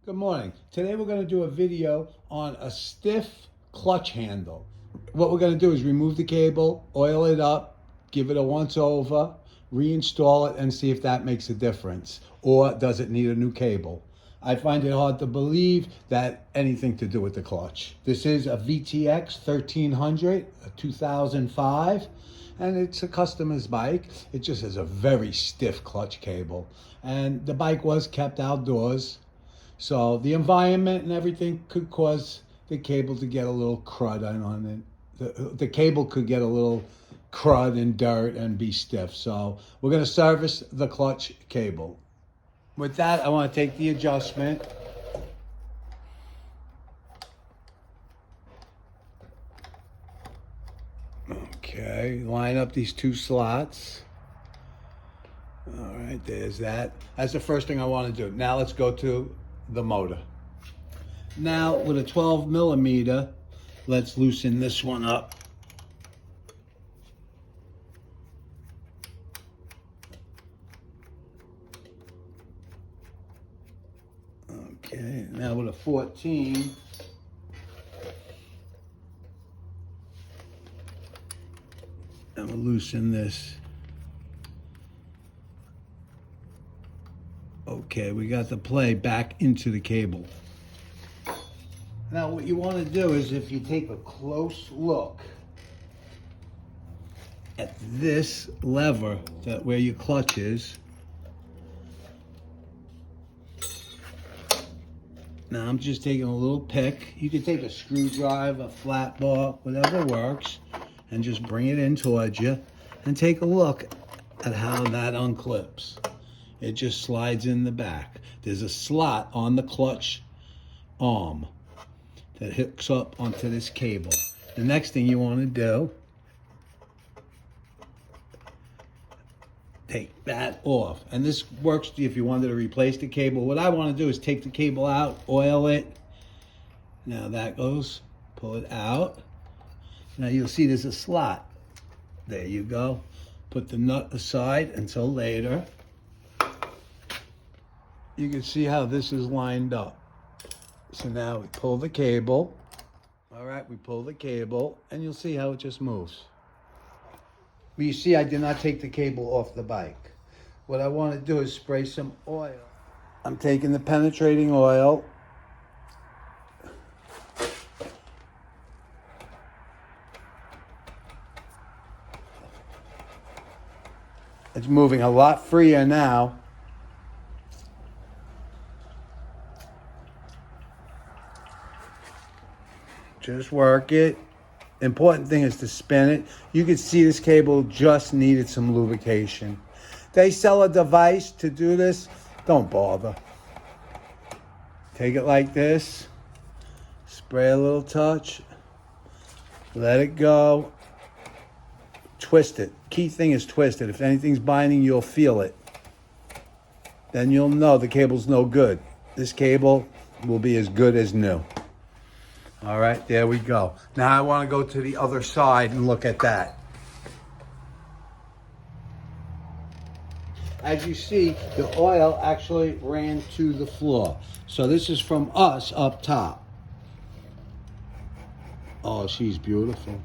Good morning. Today we're going to do a video on a stiff clutch handle. What we're going to do is remove the cable, oil it up, give it a once over, reinstall it and see if that makes a difference. Or does it need a new cable? I find it hard to believe that anything to do with the clutch. This is a VTX 1300, a 2005. And it's a customer's bike. It just has a very stiff clutch cable. And the bike was kept outdoors. So the environment and everything could cause the cable to get a little crud on it. The cable could get a little crud and dirt and be stiff. So we're going to service the clutch cable. With that, I want to take the adjustment. Okay, line up these two slots. All right, there's that. That's the first thing I want to do. Now let's go to the motor. Now with a 12 millimeter, let's loosen this one up. Okay, now with a 14, I'm gonna loosen this. Okay, we got the play back into the cable. Now what you want to do is, if you take a close look at this lever, that where your clutch is. Now I'm just taking a little pick. You can take a screwdriver, a flat bar, whatever works, and just bring it in towards you and take a look at how that unclips. It just slides in the back. There's a slot on the clutch arm that hooks up onto this cable. The next thing you want to do, take that off. And this works if you wanted to replace the cable. What I want to do is take the cable out, oil it. Now that goes, pull it out. Now you'll see there's a slot. There you go. Put the nut aside until later. You can see how this is lined up. So now we pull the cable. All right, we pull the cable and you'll see how it just moves. But you see, I did not take the cable off the bike. What I want to do is spray some oil. I'm taking the penetrating oil. It's moving a lot freer now. Just work it. Important thing is to spin it. You can see this cable just needed some lubrication. They sell a device to do this. Don't bother. Take it like this. Spray a little touch. Let it go. Twist it. Key thing is twist it. If anything's binding, you'll feel it. Then you'll know the cable's no good. This cable will be as good as new. All right, there we go. Now I want to go to the other side and look at that. As you see, the oil actually ran to the floor. So this is from us up top. Oh, she's beautiful.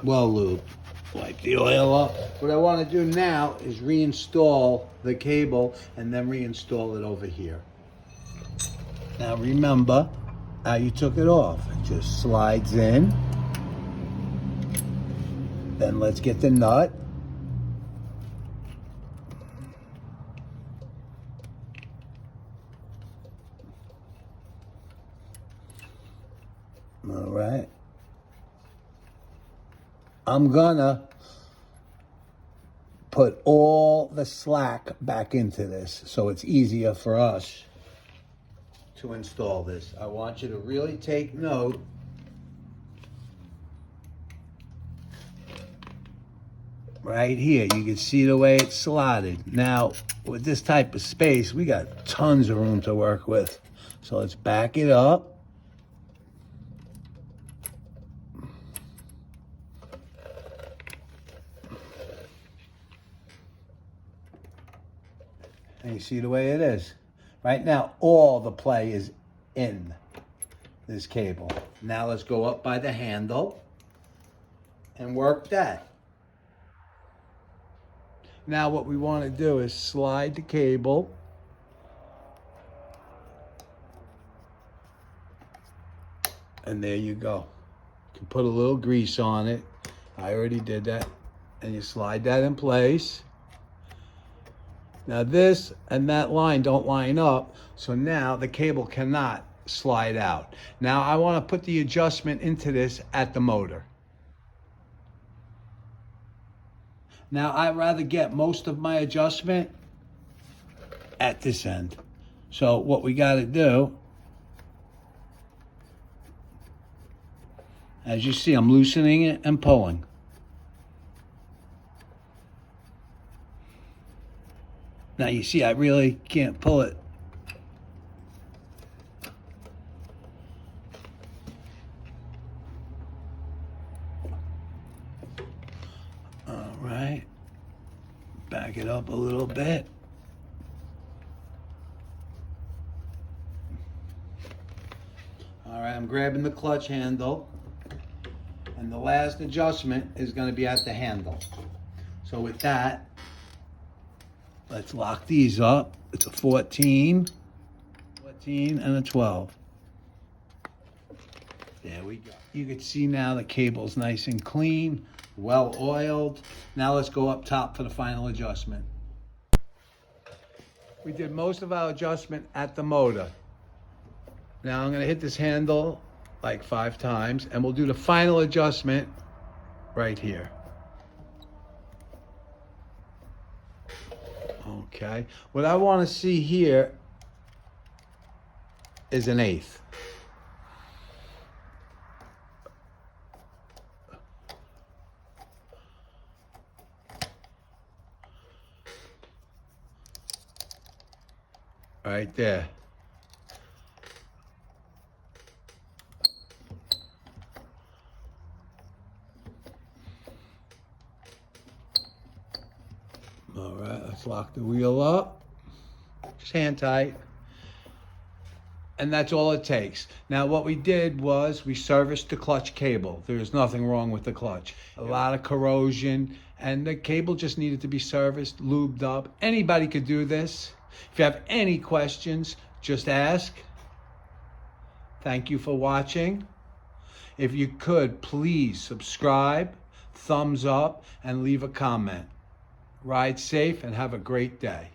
Well lubed. Wipe the oil up. What I want to do now is reinstall the cable and then reinstall it over here. Now remember how you took it off. It just slides in. Then let's get the nut. All right. I'm gonna put all the slack back into this so it's easier for us to install this. I want you to really take note. Right here, you can see the way it's slotted. Now, with this type of space, we got tons of room to work with. So let's back it up. And you see the way it is. Right now, all the play is in this cable. Now let's go up by the handle and work that. Now what we want to do is slide the cable and there you go. You can put a little grease on it. I already did that. And you slide that in place. Now this and that line don't line up, so now the cable cannot slide out. Now I want to put the adjustment into this at the motor. Now I'd rather get most of my adjustment at this end. So what we got to do, as you see, I'm loosening it and pulling. Now you see, I really can't pull it. All right, back it up a little bit. All right, I'm grabbing the clutch handle, and the last adjustment is going to be at the handle. So with that, let's lock these up. It's a 14 and a 12. There we go. You can see now the cable's nice and clean, well oiled. Now let's go up top for the final adjustment. We did most of our adjustment at the motor. Now I'm gonna hit this handle like 5 times and we'll do the final adjustment right here. Okay, what I want to see here is an 1/8. Right there. All right, let's lock the wheel up. Just hand tight. And that's all it takes. Now what we did was we serviced the clutch cable. There's nothing wrong with the clutch. A lot of corrosion and the cable just needed to be serviced, lubed up. Anybody could do this. If you have any questions, just ask. Thank you for watching. If you could, please subscribe, thumbs up, and leave a comment. Ride safe and have a great day.